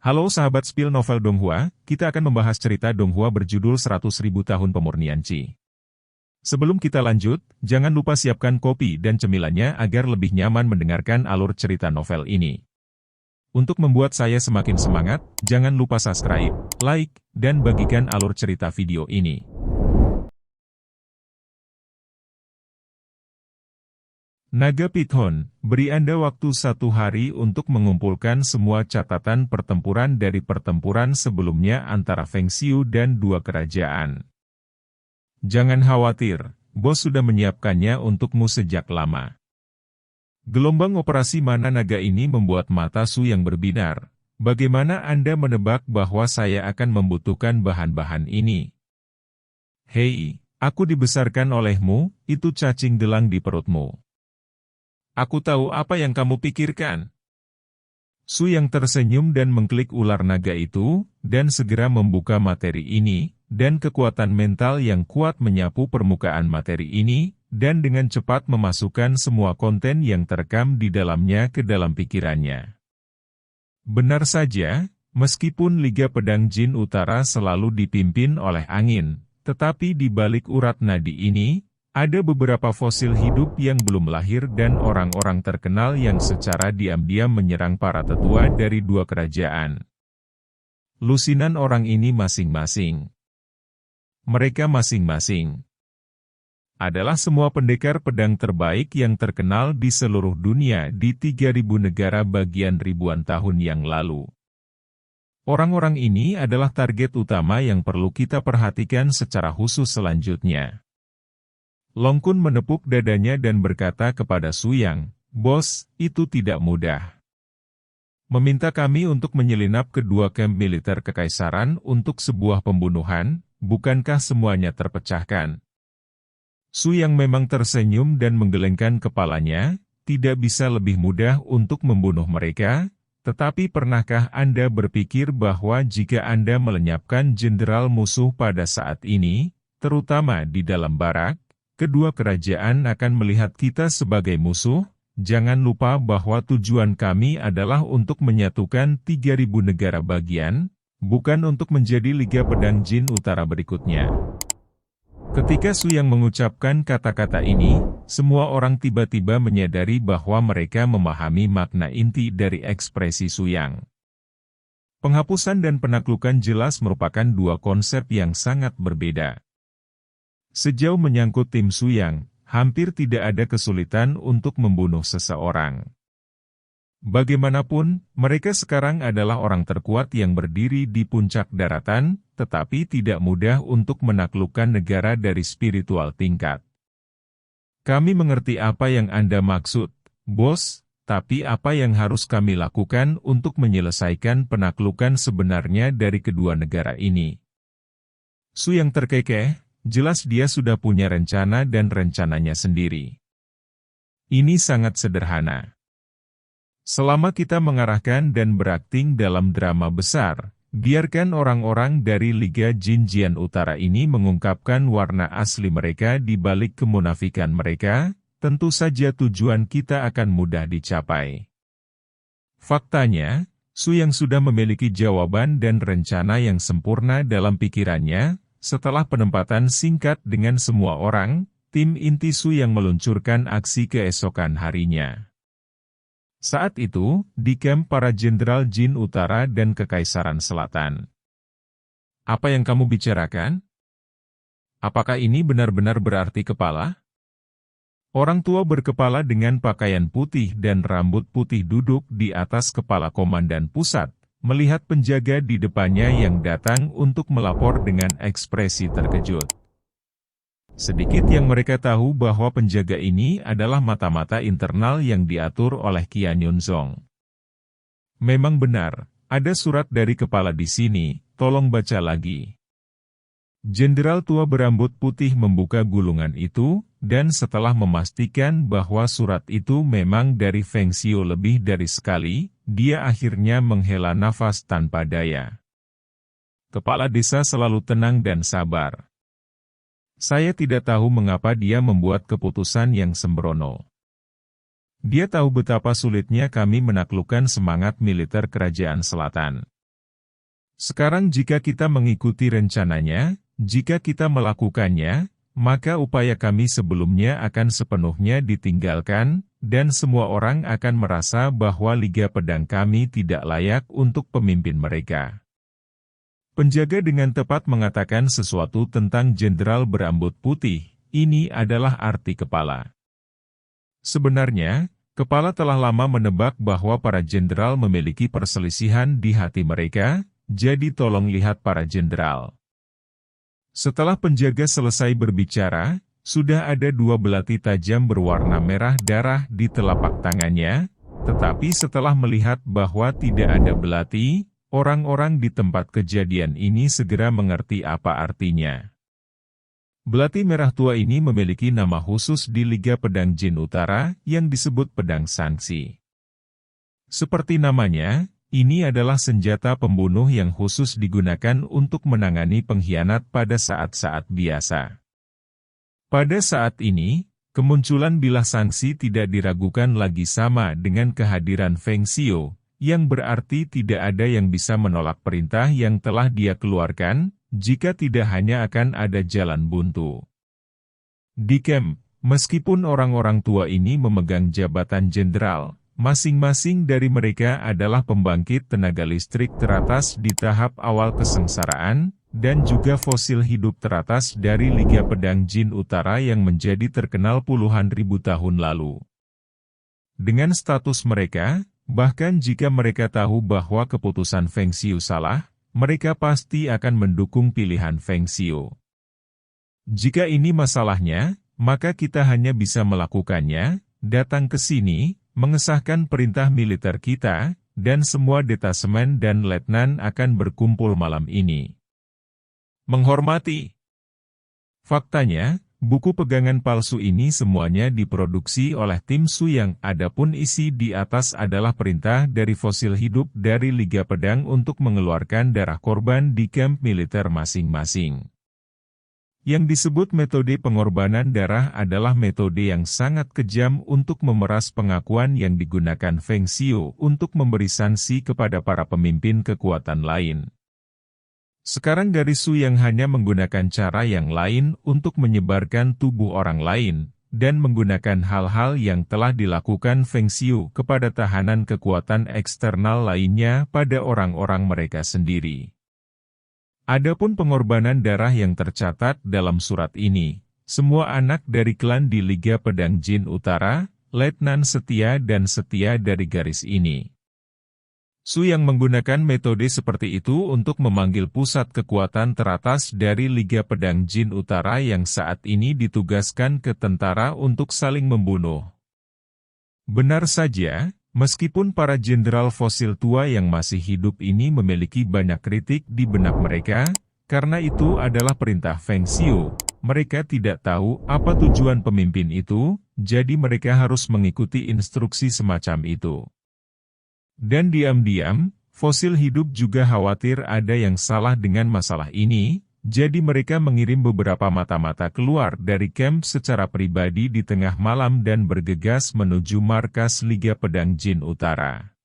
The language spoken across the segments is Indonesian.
Halo sahabat Spill Novel Donghua, kita akan membahas cerita Donghua berjudul 100.000 Tahun Pemurnian Qi. Sebelum kita lanjut, jangan lupa siapkan kopi dan cemilannya agar lebih nyaman mendengarkan alur cerita novel ini. Untuk membuat saya semakin semangat, jangan lupa subscribe, like, dan bagikan alur cerita video ini. Naga Pithon, beri Anda waktu 1 hari untuk mengumpulkan semua catatan pertempuran dari pertempuran sebelumnya antara Feng Xiu dan dua kerajaan. Jangan khawatir, bos sudah menyiapkannya untukmu sejak lama. Gelombang operasi mana naga ini membuat mata Su yang berbinar. Bagaimana Anda menebak bahwa saya akan membutuhkan bahan-bahan ini? Hei, aku dibesarkan olehmu, itu cacing delang di perutmu. Aku tahu apa yang kamu pikirkan. Su yang tersenyum dan mengklik ular naga itu, dan segera membuka materi ini, dan kekuatan mental yang kuat menyapu permukaan materi ini, dan dengan cepat memasukkan semua konten yang terekam di dalamnya ke dalam pikirannya. Benar saja, meskipun Liga Pedang Jin Utara selalu dipimpin oleh angin, tetapi di balik urat nadi ini, ada beberapa fosil hidup yang belum lahir dan orang-orang terkenal yang secara diam-diam menyerang para tetua dari dua kerajaan. Lusinan orang ini masing-masing. Mereka masing-masing adalah semua pendekar pedang terbaik yang terkenal di seluruh dunia di 3.000 negara bagian ribuan tahun yang lalu. Orang-orang ini adalah target utama yang perlu kita perhatikan secara khusus selanjutnya. Long Kun menepuk dadanya dan berkata kepada Su Yang, "Bos, itu tidak mudah. Meminta kami untuk menyelinap kedua kamp militer kekaisaran untuk sebuah pembunuhan, bukankah semuanya terpecahkan?" Su Yang memang tersenyum dan menggelengkan kepalanya, tidak bisa lebih mudah untuk membunuh mereka, tetapi pernahkah Anda berpikir bahwa jika Anda melenyapkan jenderal musuh pada saat ini, terutama di dalam barak, kedua kerajaan akan melihat kita sebagai musuh? Jangan lupa bahwa tujuan kami adalah untuk menyatukan 3.000 negara bagian, bukan untuk menjadi Liga Pedang Jin Utara berikutnya. Ketika Su Yang mengucapkan kata-kata ini, semua orang tiba-tiba menyadari bahwa mereka memahami makna inti dari ekspresi Su Yang. Penghapusan dan penaklukan jelas merupakan dua konsep yang sangat berbeda. Sejauh menyangkut tim Su Yang, hampir tidak ada kesulitan untuk membunuh seseorang. Bagaimanapun, mereka sekarang adalah orang terkuat yang berdiri di puncak daratan, tetapi tidak mudah untuk menaklukkan negara dari spiritual tingkat. Kami mengerti apa yang Anda maksud, bos, tapi apa yang harus kami lakukan untuk menyelesaikan penaklukan sebenarnya dari kedua negara ini? Su Yang terkekeh. Jelas dia sudah punya rencana dan rencananya sendiri. Ini sangat sederhana. Selama kita mengarahkan dan berakting dalam drama besar, biarkan orang-orang dari Liga Jin Jian Utara ini mengungkapkan warna asli mereka di balik kemunafikan mereka, tentu saja tujuan kita akan mudah dicapai. Faktanya, Su Yang sudah memiliki jawaban dan rencana yang sempurna dalam pikirannya. Setelah penempatan singkat dengan semua orang, tim inti Su Yang meluncurkan aksi keesokan harinya. Saat itu, di kamp para jenderal Jin Utara dan Kekaisaran Selatan. Apa yang kamu bicarakan? Apakah ini benar-benar berarti kepala? Orang tua berkepala dengan pakaian putih dan rambut putih duduk di atas kepala komandan pusat, melihat penjaga di depannya yang datang untuk melapor dengan ekspresi terkejut. Sedikit yang mereka tahu bahwa penjaga ini adalah mata-mata internal yang diatur oleh Qian Yunzong. Memang benar, ada surat dari kepala di sini, tolong baca lagi. Jenderal tua berambut putih membuka gulungan itu, dan setelah memastikan bahwa surat itu memang dari Feng Xiu lebih dari sekali, dia akhirnya menghela nafas tanpa daya. Kepala desa selalu tenang dan sabar. Saya tidak tahu mengapa dia membuat keputusan yang sembrono. Dia tahu betapa sulitnya kami menaklukkan semangat militer kerajaan selatan. Sekarang jika kita mengikuti rencananya, jika kita melakukannya, maka upaya kami sebelumnya akan sepenuhnya ditinggalkan, dan semua orang akan merasa bahwa Liga Pedang kami tidak layak untuk pemimpin mereka. Penjaga dengan tepat mengatakan sesuatu tentang jenderal berambut putih, ini adalah arti kepala. Sebenarnya, kepala telah lama menebak bahwa para jenderal memiliki perselisihan di hati mereka, jadi tolong lihat para jenderal. Setelah penjaga selesai berbicara, sudah ada 2 belati tajam berwarna merah darah di telapak tangannya, tetapi setelah melihat bahwa tidak ada belati, orang-orang di tempat kejadian ini segera mengerti apa artinya. Belati merah tua ini memiliki nama khusus di Liga Pedang Jin Utara yang disebut pedang sangsi. Seperti namanya, ini adalah senjata pembunuh yang khusus digunakan untuk menangani pengkhianat pada saat-saat biasa. Pada saat ini, kemunculan bilah sangsi tidak diragukan lagi sama dengan kehadiran Feng Xiu, yang berarti tidak ada yang bisa menolak perintah yang telah dia keluarkan, jika tidak hanya akan ada jalan buntu. Di camp, meskipun orang-orang tua ini memegang jabatan jenderal, masing-masing dari mereka adalah pembangkit tenaga listrik teratas di tahap awal kesengsaraan, dan juga fosil hidup teratas dari Liga Pedang Jin Utara yang menjadi terkenal puluhan ribu tahun lalu. Dengan status mereka, bahkan jika mereka tahu bahwa keputusan Feng Xiu salah, mereka pasti akan mendukung pilihan Feng Xiu. Jika ini masalahnya, maka kita hanya bisa melakukannya, datang ke sini, mengesahkan perintah militer kita, dan semua detasemen dan letnan akan berkumpul malam ini. Menghormati. Faktanya, buku pegangan palsu ini semuanya diproduksi oleh tim Su yang adapun isi di atas adalah perintah dari fosil hidup dari Liga Pedang untuk mengeluarkan darah korban di kamp militer masing-masing. Yang disebut metode pengorbanan darah adalah metode yang sangat kejam untuk memeras pengakuan yang digunakan Feng Xiu untuk memberi sanksi kepada para pemimpin kekuatan lain. Sekarang dari Su yang hanya menggunakan cara yang lain untuk menyebarkan tubuh orang lain, dan menggunakan hal-hal yang telah dilakukan Feng Xiu kepada tahanan kekuatan eksternal lainnya pada orang-orang mereka sendiri. Adapun pengorbanan darah yang tercatat dalam surat ini, semua anak dari klan di Liga Pedang Jin Utara, letnan setia dan setia dari garis ini. Su yang menggunakan metode seperti itu untuk memanggil pusat kekuatan teratas dari Liga Pedang Jin Utara yang saat ini ditugaskan ke tentara untuk saling membunuh. Benar saja, meskipun para jenderal fosil tua yang masih hidup ini memiliki banyak kritik di benak mereka, karena itu adalah perintah Feng Xiu, mereka tidak tahu apa tujuan pemimpin itu, jadi mereka harus mengikuti instruksi semacam itu. Dan diam-diam, fosil hidup juga khawatir ada yang salah dengan masalah ini, jadi mereka mengirim beberapa mata-mata keluar dari camp secara pribadi di tengah malam dan bergegas menuju markas Liga Pedang Jin Utara.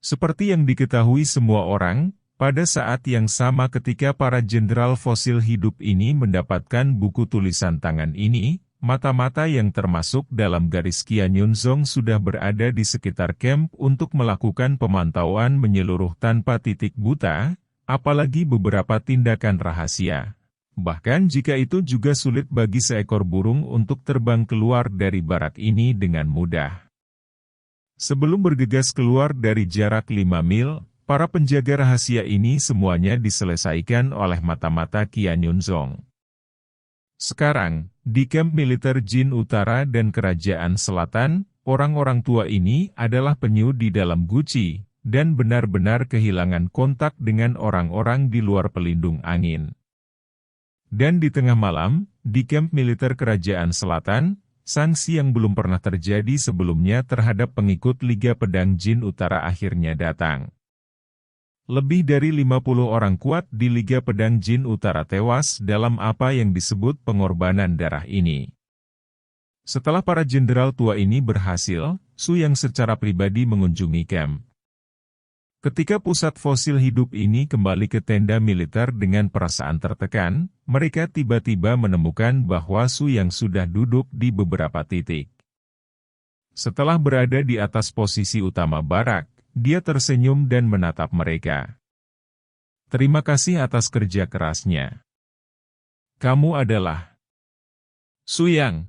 Seperti yang diketahui semua orang, pada saat yang sama ketika para jenderal fosil hidup ini mendapatkan buku tulisan tangan ini, mata-mata yang termasuk dalam garis Qian Yunzong sudah berada di sekitar camp untuk melakukan pemantauan menyeluruh tanpa titik buta, apalagi beberapa tindakan rahasia. Bahkan jika itu juga sulit bagi seekor burung untuk terbang keluar dari barak ini dengan mudah. Sebelum bergegas keluar dari jarak 5 mil, para penjaga rahasia ini semuanya diselesaikan oleh mata-mata Qian Yunzong. Sekarang, di kamp militer Jin Utara dan Kerajaan Selatan, orang-orang tua ini adalah penyu di dalam guci, dan benar-benar kehilangan kontak dengan orang-orang di luar pelindung angin. Dan di tengah malam, di kamp militer Kerajaan Selatan, sanksi yang belum pernah terjadi sebelumnya terhadap pengikut Liga Pedang Jin Utara akhirnya datang. Lebih dari 50 orang kuat di Liga Pedang Jin Utara tewas dalam apa yang disebut pengorbanan darah ini. Setelah para jenderal tua ini berhasil, Su yang secara pribadi mengunjungi camp. Ketika pusat fosil hidup ini kembali ke tenda militer dengan perasaan tertekan, mereka tiba-tiba menemukan bahwa Su yang sudah duduk di beberapa titik. Setelah berada di atas posisi utama barak, dia tersenyum dan menatap mereka. Terima kasih atas kerja kerasnya. Kamu adalah Su Yang.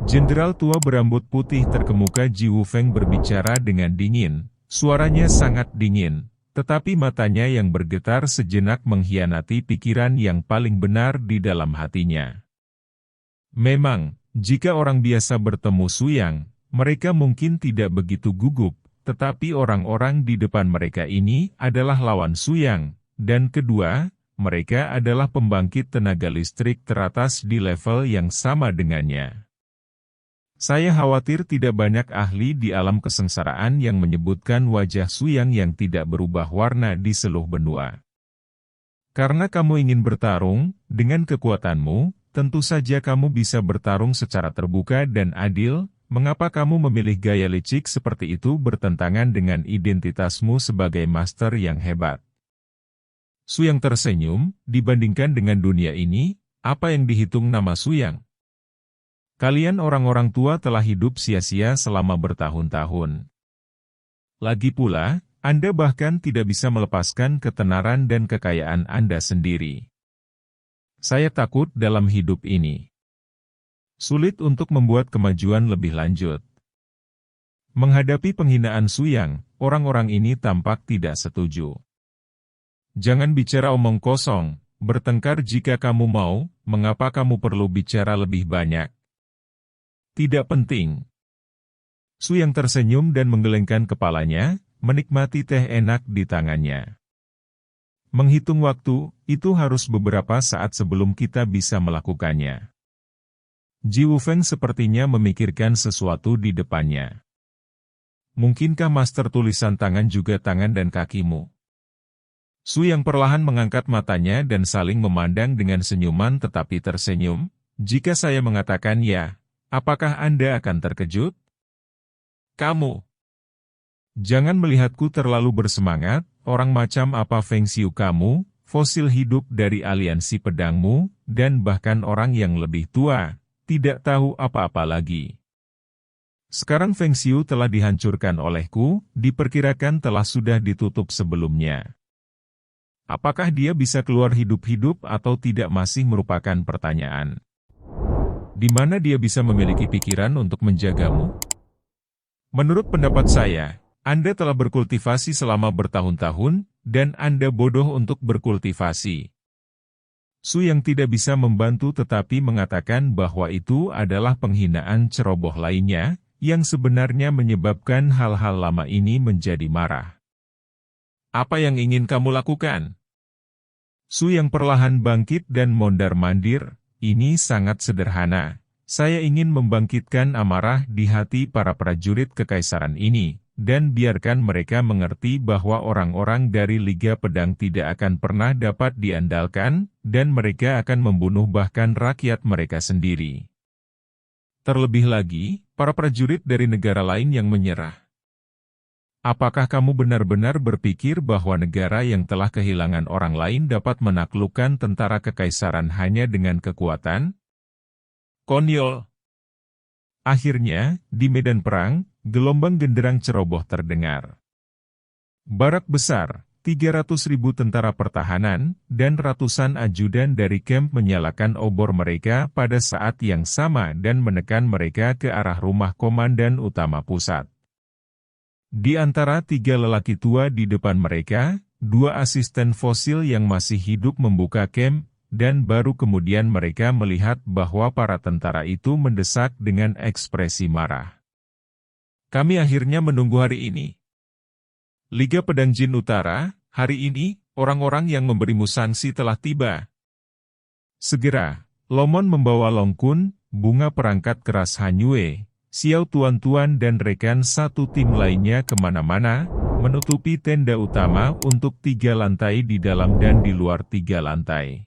Jenderal tua berambut putih terkemuka Ji Wufeng berbicara dengan dingin. Suaranya sangat dingin, tetapi matanya yang bergetar sejenak mengkhianati pikiran yang paling benar di dalam hatinya. Memang, jika orang biasa bertemu Su Yang, mereka mungkin tidak begitu gugup, tetapi orang-orang di depan mereka ini adalah lawan Su Yang, dan kedua, mereka adalah pembangkit tenaga listrik teratas di level yang sama dengannya. Saya khawatir tidak banyak ahli di alam kesengsaraan yang menyebutkan wajah Su Yang yang tidak berubah warna di seluruh benua. Karena kamu ingin bertarung, dengan kekuatanmu, tentu saja kamu bisa bertarung secara terbuka dan adil. Mengapa kamu memilih gaya licik seperti itu bertentangan dengan identitasmu sebagai master yang hebat? Su Yang tersenyum, dibandingkan dengan dunia ini, apa yang dihitung nama Su Yang? Kalian orang-orang tua telah hidup sia-sia selama bertahun-tahun. Lagi pula, Anda bahkan tidak bisa melepaskan ketenaran dan kekayaan Anda sendiri. Saya takut dalam hidup ini sulit untuk membuat kemajuan lebih lanjut. Menghadapi penghinaan Su Yang, orang-orang ini tampak tidak setuju. Jangan bicara omong kosong, bertengkar jika kamu mau, mengapa kamu perlu bicara lebih banyak? Tidak penting. Su Yang tersenyum dan menggelengkan kepalanya, menikmati teh enak di tangannya. Menghitung waktu, itu harus beberapa saat sebelum kita bisa melakukannya. Ji Wufeng sepertinya memikirkan sesuatu di depannya. Mungkinkah master tulisan tangan juga tangan dan kakimu? Su Yang perlahan mengangkat matanya dan saling memandang dengan senyuman tetapi tersenyum. Jika saya mengatakan ya, apakah Anda akan terkejut? Kamu. Jangan melihatku terlalu bersemangat, orang macam apa Feng Xiu kamu, fosil hidup dari aliansi pedangmu, dan bahkan orang yang lebih tua, tidak tahu apa-apa lagi. Sekarang Feng Xiu telah dihancurkan olehku, diperkirakan telah sudah ditutup sebelumnya. Apakah dia bisa keluar hidup-hidup atau tidak masih merupakan pertanyaan. Di mana dia bisa memiliki pikiran untuk menjagamu? Menurut pendapat saya, Anda telah berkultivasi selama bertahun-tahun, dan Anda bodoh untuk berkultivasi. Su Yang tidak bisa membantu tetapi mengatakan bahwa itu adalah penghinaan ceroboh lainnya, yang sebenarnya menyebabkan hal-hal lama ini menjadi marah. Apa yang ingin kamu lakukan? Su Yang perlahan bangkit dan mondar-mandir. Ini sangat sederhana. Saya ingin membangkitkan amarah di hati para prajurit kekaisaran ini, dan biarkan mereka mengerti bahwa orang-orang dari Liga Pedang tidak akan pernah dapat diandalkan, dan mereka akan membunuh bahkan rakyat mereka sendiri. Terlebih lagi, para prajurit dari negara lain yang menyerah. Apakah kamu benar-benar berpikir bahwa negara yang telah kehilangan orang lain dapat menaklukkan tentara kekaisaran hanya dengan kekuatan? Konyol. Akhirnya, di medan perang, gelombang genderang ceroboh terdengar. Barak besar, 300.000 tentara pertahanan, dan ratusan ajudan dari camp menyalakan obor mereka pada saat yang sama dan menekan mereka ke arah rumah komandan utama pusat. Di antara 3 lelaki tua di depan mereka, 2 asisten fosil yang masih hidup membuka camp, dan baru kemudian mereka melihat bahwa para tentara itu mendesak dengan ekspresi marah. Kami akhirnya menunggu hari ini. Liga Pedang Jin Utara, hari ini, orang-orang yang memberimu sanksi telah tiba. Segera, Lomon membawa Long Kun, bunga perangkat keras Hanyue, Xiao Tuan-Tuan dan rekan satu tim lainnya kemana-mana, menutupi tenda utama untuk 3 lantai di dalam dan di luar 3 lantai.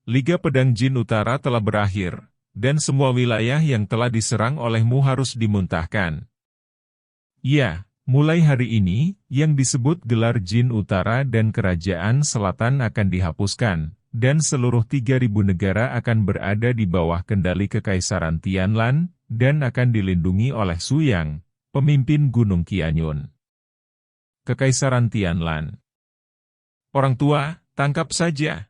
Liga Pedang Jin Utara telah berakhir, dan semua wilayah yang telah diserang olehmu harus dimuntahkan. Ya, mulai hari ini, yang disebut gelar Jin Utara dan Kerajaan Selatan akan dihapuskan, dan seluruh 3.000 negara akan berada di bawah kendali Kekaisaran Tianlan, dan akan dilindungi oleh Suyang, pemimpin Gunung Qianyun. Kekaisaran Tianlan. Orang tua, tangkap saja.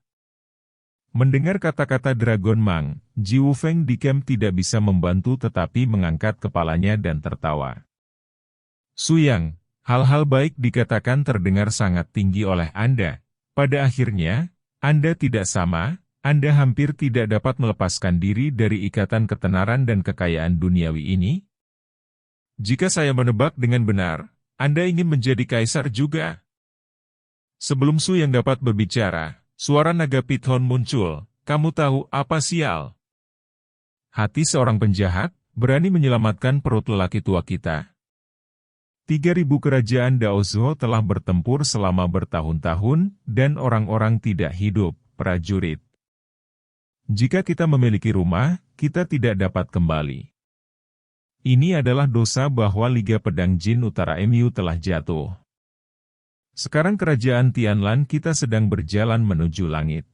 Mendengar kata-kata Dragon Mang, Ji Wufeng di camp tidak bisa membantu tetapi mengangkat kepalanya dan tertawa. Suyang, hal-hal baik dikatakan terdengar sangat tinggi oleh Anda. Pada akhirnya, Anda tidak sama, Anda hampir tidak dapat melepaskan diri dari ikatan ketenaran dan kekayaan duniawi ini. Jika saya menebak dengan benar, Anda ingin menjadi kaisar juga. Sebelum Suyang dapat berbicara, suara naga Pithon muncul. Kamu tahu apa sial? Hati seorang penjahat, berani menyelamatkan perut lelaki tua kita. 3.000 kerajaan Daozhou telah bertempur selama bertahun-tahun, dan orang-orang tidak hidup, prajurit. Jika kita memiliki rumah, kita tidak dapat kembali. Ini adalah dosa bahwa Liga Pedang Jin Utara MU telah jatuh. Sekarang kerajaan Tianlan kita sedang berjalan menuju langit.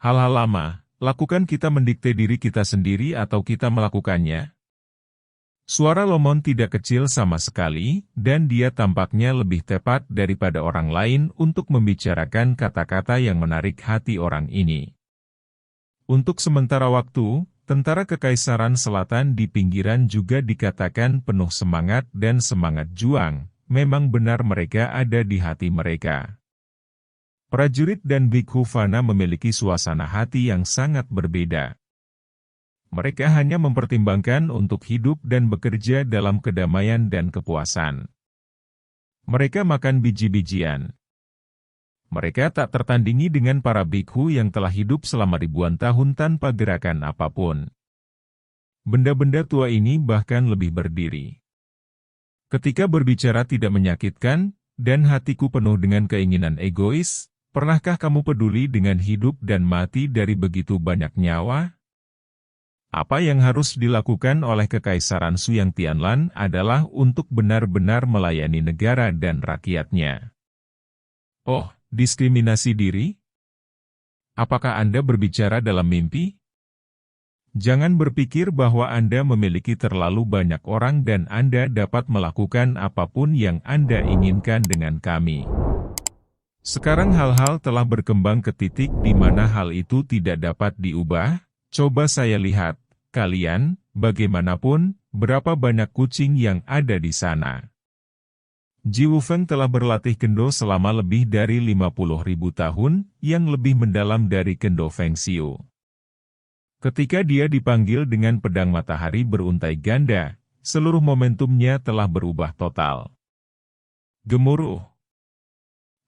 Hal-hal lama, lakukan kita mendikte diri kita sendiri atau kita melakukannya? Suara Lomon tidak kecil sama sekali, dan dia tampaknya lebih tepat daripada orang lain untuk membicarakan kata-kata yang menarik hati orang ini. Untuk sementara waktu, tentara Kekaisaran Selatan di pinggiran juga dikatakan penuh semangat dan semangat juang, memang benar mereka ada di hati mereka. Prajurit dan Bhikkhu Fana memiliki suasana hati yang sangat berbeda. Mereka hanya mempertimbangkan untuk hidup dan bekerja dalam kedamaian dan kepuasan. Mereka makan biji-bijian. Mereka tak tertandingi dengan para bhikkhu yang telah hidup selama ribuan tahun tanpa gerakan apapun. Benda-benda tua ini bahkan lebih berdiri. Ketika berbicara tidak menyakitkan, dan hatiku penuh dengan keinginan egois, pernahkah kamu peduli dengan hidup dan mati dari begitu banyak nyawa? Apa yang harus dilakukan oleh Kekaisaran Suyang Tianlan adalah untuk benar-benar melayani negara dan rakyatnya. Oh, diskriminasi diri? Apakah Anda berbicara dalam mimpi? Jangan berpikir bahwa Anda memiliki terlalu banyak orang dan Anda dapat melakukan apapun yang Anda inginkan dengan kami. Sekarang hal-hal telah berkembang ke titik di mana hal itu tidak dapat diubah. Coba saya lihat, kalian, bagaimanapun, berapa banyak kucing yang ada di sana. Ji Wufeng telah berlatih kendo selama lebih dari 50.000 tahun, yang lebih mendalam dari kendo Feng Xiu. Ketika dia dipanggil dengan pedang matahari beruntai ganda, seluruh momentumnya telah berubah total. Gemuruh.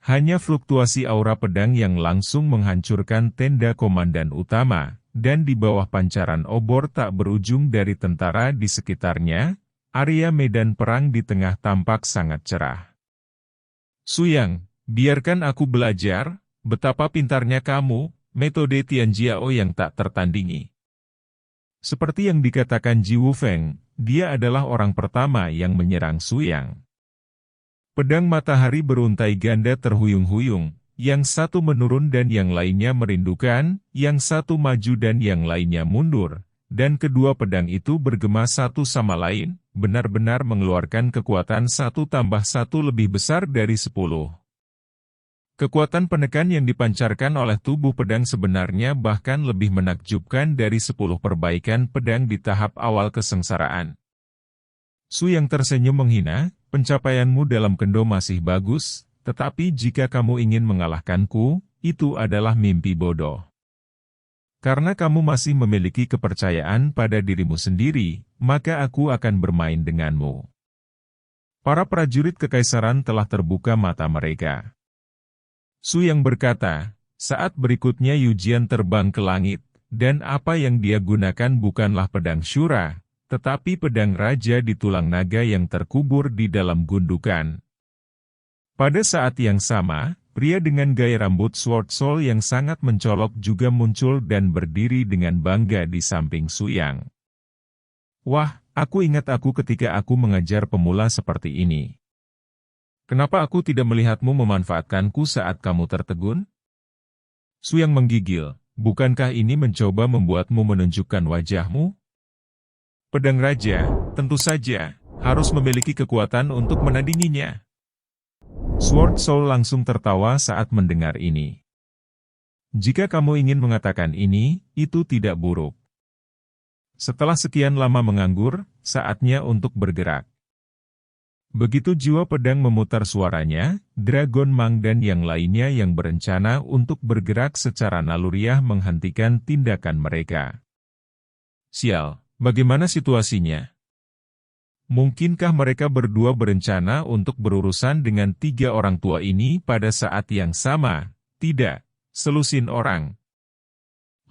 Hanya fluktuasi aura pedang yang langsung menghancurkan tenda komandan utama, dan di bawah pancaran obor tak berujung dari tentara di sekitarnya, area medan perang di tengah tampak sangat cerah. Suyang, biarkan aku belajar, betapa pintarnya kamu, metode Tianjiao yang tak tertandingi. Seperti yang dikatakan Ji Wufeng, dia adalah orang pertama yang menyerang Suyang. Pedang matahari beruntai ganda terhuyung-huyung, yang satu menurun dan yang lainnya merindukan, yang satu maju dan yang lainnya mundur, dan kedua pedang itu bergema satu sama lain, benar-benar mengeluarkan kekuatan 1+1 lebih besar dari 10. Kekuatan penekan yang dipancarkan oleh tubuh pedang sebenarnya bahkan lebih menakjubkan dari 10 perbaikan pedang di tahap awal kesengsaraan. Suyang tersenyum menghina, pencapaianmu dalam kendo masih bagus, tetapi jika kamu ingin mengalahkanku, itu adalah mimpi bodoh. Karena kamu masih memiliki kepercayaan pada dirimu sendiri, maka aku akan bermain denganmu. Para prajurit kekaisaran telah terbuka mata mereka. Suyang berkata, saat berikutnya Yujian terbang ke langit, dan apa yang dia gunakan bukanlah pedang Shura, tetapi pedang raja di tulang naga yang terkubur di dalam gundukan. Pada saat yang sama, pria dengan gaya rambut sword soul yang sangat mencolok juga muncul dan berdiri dengan bangga di samping Suyang. Wah, Aku ingat aku ketika aku mengajar pemula seperti ini. Kenapa aku tidak melihatmu memanfaatkanku saat kamu tertegun? Su Yang menggigil, bukankah ini mencoba membuatmu menunjukkan wajahmu? Pedang Raja, tentu saja, harus memiliki kekuatan untuk menandinginya. Sword Soul langsung tertawa saat mendengar ini. Jika kamu ingin mengatakan ini, itu tidak buruk. Setelah sekian lama menganggur, saatnya untuk bergerak. Begitu jiwa pedang memutar suaranya, Dragon Mang dan yang lainnya yang berencana untuk bergerak secara naluriah menghentikan tindakan mereka. Sial, bagaimana situasinya? Mungkinkah mereka berdua berencana untuk berurusan dengan 3 orang tua ini pada saat yang sama? Tidak, selusin orang.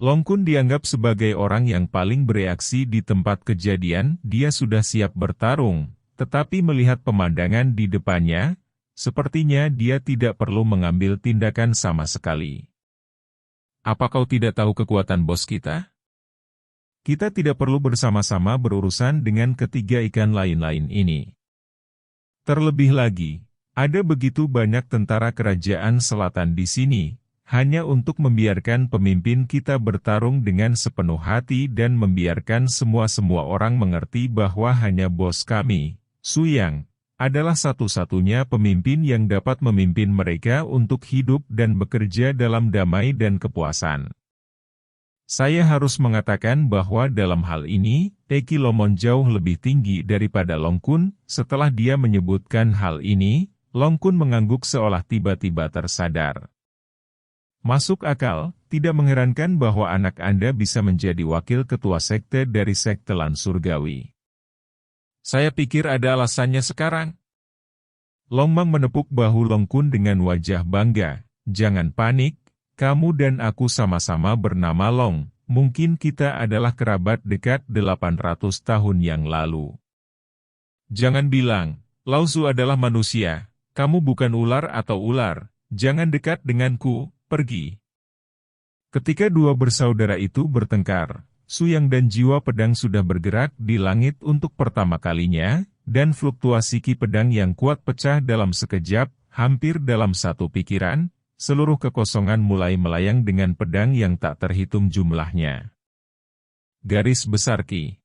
Long Kun dianggap sebagai orang yang paling bereaksi di tempat kejadian, dia sudah siap bertarung. Tetapi melihat pemandangan di depannya, sepertinya dia tidak perlu mengambil tindakan sama sekali. Apa kau tidak tahu kekuatan bos kita? Kita tidak perlu bersama-sama berurusan dengan ketiga ikan lain-lain ini. Terlebih lagi, ada begitu banyak tentara kerajaan selatan di sini, hanya untuk membiarkan pemimpin kita bertarung dengan sepenuh hati dan membiarkan semua orang mengerti bahwa hanya bos kami, Su Yang, adalah satu-satunya pemimpin yang dapat memimpin mereka untuk hidup dan bekerja dalam damai dan kepuasan. Saya harus mengatakan bahwa dalam hal ini, Eki Lomon jauh lebih tinggi daripada Long Kun. Setelah dia menyebutkan hal ini, Long Kun mengangguk seolah tiba-tiba tersadar. Masuk akal, tidak mengherankan bahwa anak Anda bisa menjadi wakil ketua sekte dari sekte Lan Surgawi. Saya pikir ada alasannya sekarang. Long Mang menepuk bahu Long Kun dengan wajah bangga. Jangan panik, kamu dan aku sama-sama bernama Long. Mungkin kita adalah kerabat dekat 800 tahun yang lalu. Jangan bilang, Lao Su adalah manusia. Kamu bukan ular atau ular. Jangan dekat denganku, pergi. Ketika dua bersaudara itu bertengkar, Su Yang dan jiwa pedang sudah bergerak di langit untuk pertama kalinya, dan fluktuasi ki pedang yang kuat pecah dalam sekejap, hampir dalam satu pikiran, seluruh kekosongan mulai melayang dengan pedang yang tak terhitung jumlahnya. Garis besar ki.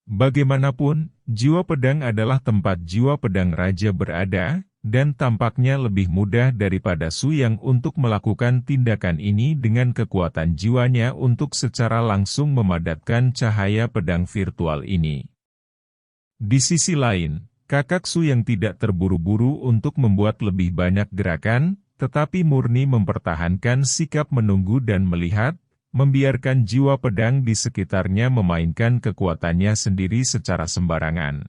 Bagaimanapun, jiwa pedang adalah tempat jiwa pedang raja berada, dan tampaknya lebih mudah daripada Su Yang untuk melakukan tindakan ini dengan kekuatan jiwanya untuk secara langsung memadatkan cahaya pedang virtual ini. Di sisi lain, kakak Su Yang tidak terburu-buru untuk membuat lebih banyak gerakan, tetapi murni mempertahankan sikap menunggu dan melihat, membiarkan jiwa pedang di sekitarnya memainkan kekuatannya sendiri secara sembarangan.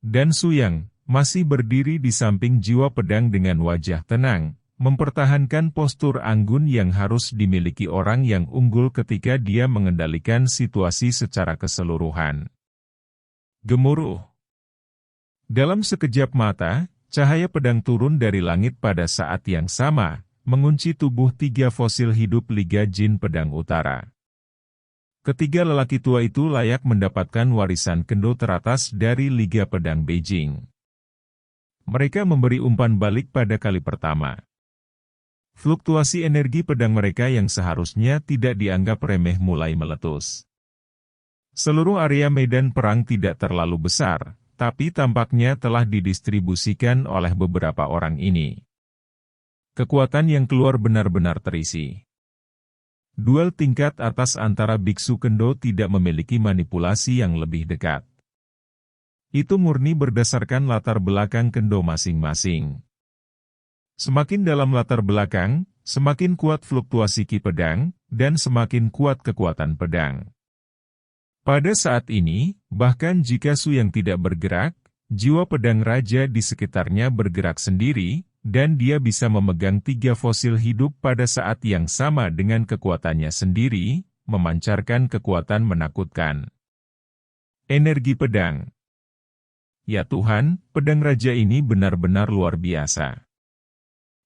Dan Su Yang masih berdiri di samping jiwa pedang dengan wajah tenang, mempertahankan postur anggun yang harus dimiliki orang yang unggul ketika dia mengendalikan situasi secara keseluruhan. Gemuruh. Dalam sekejap mata, cahaya pedang turun dari langit pada saat yang sama, mengunci tubuh 3 fosil hidup Liga Jin Pedang Utara. Ketiga lelaki tua itu layak mendapatkan warisan kendo teratas dari Liga Pedang Beijing. Mereka memberi umpan balik pada kali pertama. Fluktuasi energi pedang mereka yang seharusnya tidak dianggap remeh mulai meletus. Seluruh area medan perang tidak terlalu besar, tapi tampaknya telah didistribusikan oleh beberapa orang ini. Kekuatan yang keluar benar-benar terisi. Duel tingkat atas antara biksu kendo tidak memiliki manipulasi yang lebih dekat. Itu murni berdasarkan latar belakang kendo masing-masing. Semakin dalam latar belakang, semakin kuat fluktuasi ki pedang, dan semakin kuat kekuatan pedang. Pada saat ini, bahkan jika Su Yang tidak bergerak, jiwa pedang raja di sekitarnya bergerak sendiri, dan dia bisa memegang 3 fosil hidup pada saat yang sama dengan kekuatannya sendiri, memancarkan kekuatan menakutkan. Energi pedang. Ya Tuhan, pedang raja ini benar-benar luar biasa.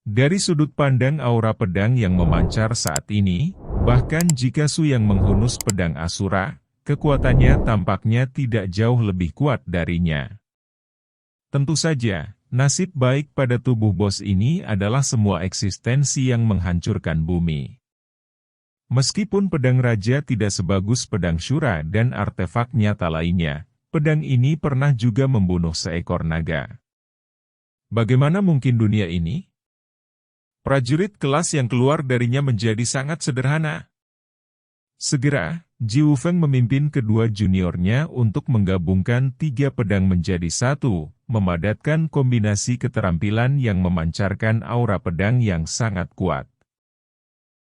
Dari sudut pandang aura pedang yang memancar saat ini, bahkan jika Su Yang menghunus pedang Asura, kekuatannya tampaknya tidak jauh lebih kuat darinya. Tentu saja, nasib baik pada tubuh bos ini adalah semua eksistensi yang menghancurkan bumi. Meskipun pedang raja tidak sebagus pedang Shura dan artefak nyata lainnya, pedang ini pernah juga membunuh seekor naga. Bagaimana mungkin dunia ini? Prajurit kelas yang keluar darinya menjadi sangat sederhana. Segera, Ji Wufeng memimpin kedua juniornya untuk menggabungkan 3 pedang menjadi satu, memadatkan kombinasi keterampilan yang memancarkan aura pedang yang sangat kuat.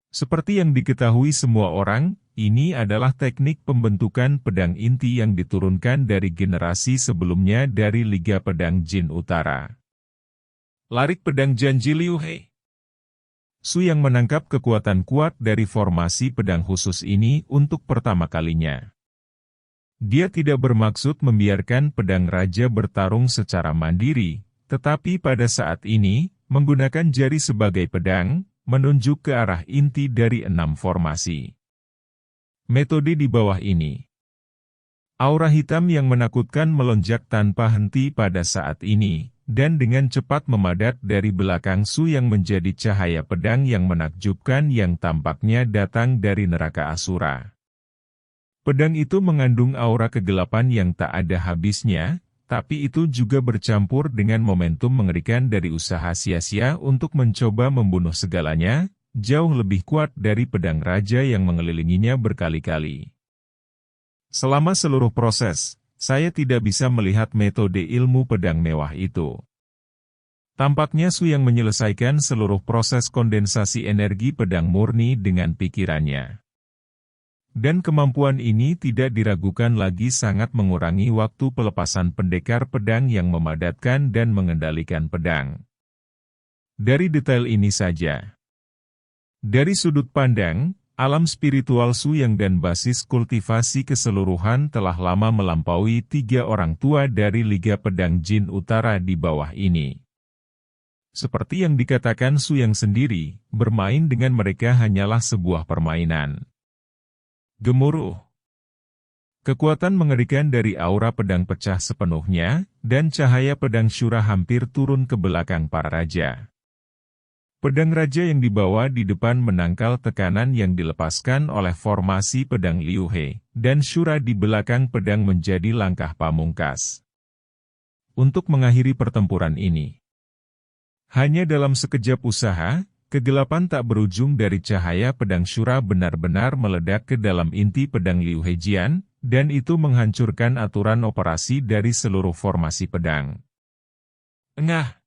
Seperti yang diketahui semua orang, ini adalah teknik pembentukan pedang inti yang diturunkan dari generasi sebelumnya dari Liga Pedang Jin Utara. Larik pedang janji Liu He. Su yang menangkap kekuatan kuat dari formasi pedang khusus ini untuk pertama kalinya. Dia tidak bermaksud membiarkan pedang raja bertarung secara mandiri, tetapi pada saat ini, menggunakan jari sebagai pedang, menunjuk ke arah inti dari 6 formasi. Metode di bawah ini. Aura hitam yang menakutkan melonjak tanpa henti pada saat ini, dan dengan cepat memadat dari belakang Su yang menjadi cahaya pedang yang menakjubkan yang tampaknya datang dari neraka Asura. Pedang itu mengandung aura kegelapan yang tak ada habisnya, tapi itu juga bercampur dengan momentum mengerikan dari usaha sia-sia untuk mencoba membunuh segalanya, jauh lebih kuat dari pedang raja yang mengelilinginya berkali-kali. Selama seluruh proses, saya tidak bisa melihat metode ilmu pedang mewah itu. Tampaknya Su yang menyelesaikan seluruh proses kondensasi energi pedang murni dengan pikirannya. Dan kemampuan ini tidak diragukan lagi sangat mengurangi waktu pelepasan pendekar pedang yang memadatkan dan mengendalikan pedang. Dari detail ini saja. Dari sudut pandang, alam spiritual Su Yang dan basis kultivasi keseluruhan telah lama melampaui 3 orang tua dari Liga Pedang Jin Utara di bawah ini. Seperti yang dikatakan Su Yang sendiri, bermain dengan mereka hanyalah sebuah permainan. Gemuruh. Kekuatan mengerikan dari aura pedang pecah sepenuhnya, dan cahaya pedang Shura hampir turun ke belakang para raja. Pedang raja yang dibawa di depan menangkal tekanan yang dilepaskan oleh formasi pedang Liu He, dan Shura di belakang pedang menjadi langkah pamungkas. Untuk mengakhiri pertempuran ini. Hanya dalam sekejap usaha, kegelapan tak berujung dari cahaya pedang Shura benar-benar meledak ke dalam inti pedang Liu He Jian, dan itu menghancurkan aturan operasi dari seluruh formasi pedang. Engah.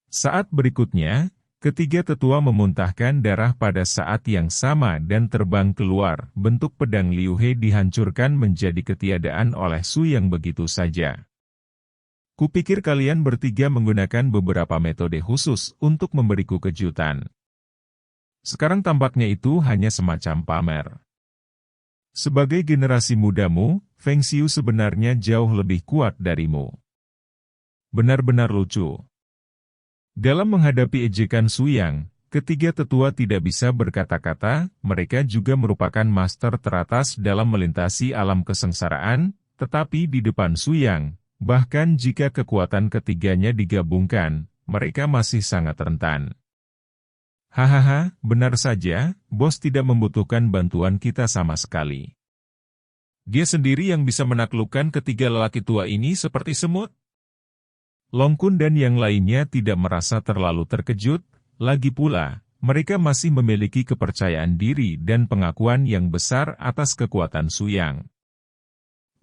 Saat berikutnya, ketiga tetua memuntahkan darah pada saat yang sama dan terbang keluar. Bentuk pedang Liu He dihancurkan menjadi ketiadaan oleh Su yang begitu saja. Kupikir kalian bertiga menggunakan beberapa metode khusus untuk memberiku kejutan. Sekarang tampaknya itu hanya semacam pamer. Sebagai generasi mudamu, Feng Xiu sebenarnya jauh lebih kuat darimu. Benar-benar lucu. Dalam menghadapi ejekan Su Yang, ketiga tetua tidak bisa berkata-kata, mereka juga merupakan master teratas dalam melintasi alam kesengsaraan, tetapi di depan Su Yang, bahkan jika kekuatan ketiganya digabungkan, mereka masih sangat rentan. Hahaha, benar saja, bos tidak membutuhkan bantuan kita sama sekali. Dia sendiri yang bisa menaklukkan ketiga lelaki tua ini seperti semut. Long Kun dan yang lainnya tidak merasa terlalu terkejut, lagi pula, mereka masih memiliki kepercayaan diri dan pengakuan yang besar atas kekuatan Su Yang.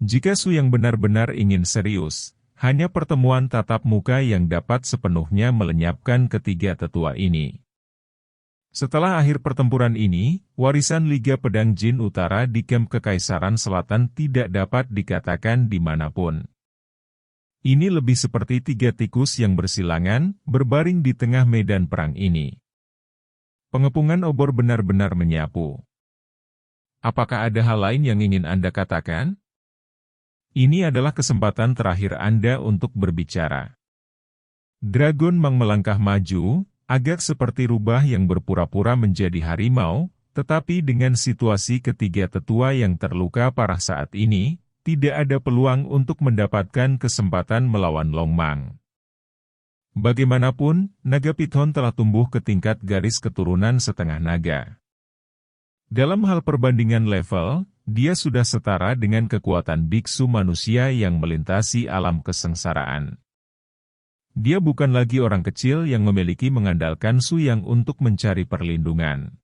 Jika Su Yang benar-benar ingin serius, hanya pertemuan tatap muka yang dapat sepenuhnya melenyapkan ketiga tetua ini. Setelah akhir pertempuran ini, warisan Liga Pedang Jin Utara di kamp Kekaisaran Selatan tidak dapat dikatakan dimanapun. Ini lebih seperti 3 tikus yang bersilangan, berbaring di tengah medan perang ini. Pengepungan obor benar-benar menyapu. Apakah ada hal lain yang ingin Anda katakan? Ini adalah kesempatan terakhir Anda untuk berbicara. Dragon Mang melangkah maju, agak seperti rubah yang berpura-pura menjadi harimau, Tetapi dengan situasi ketiga tetua yang terluka parah saat ini, tidak ada peluang untuk mendapatkan kesempatan melawan Long Mang. Bagaimanapun, naga Python telah tumbuh ke tingkat garis keturunan setengah naga. Dalam hal perbandingan level, dia sudah setara dengan kekuatan biksu manusia yang melintasi alam kesengsaraan. Dia bukan lagi orang kecil yang memiliki mengandalkan Su Yang untuk mencari perlindungan.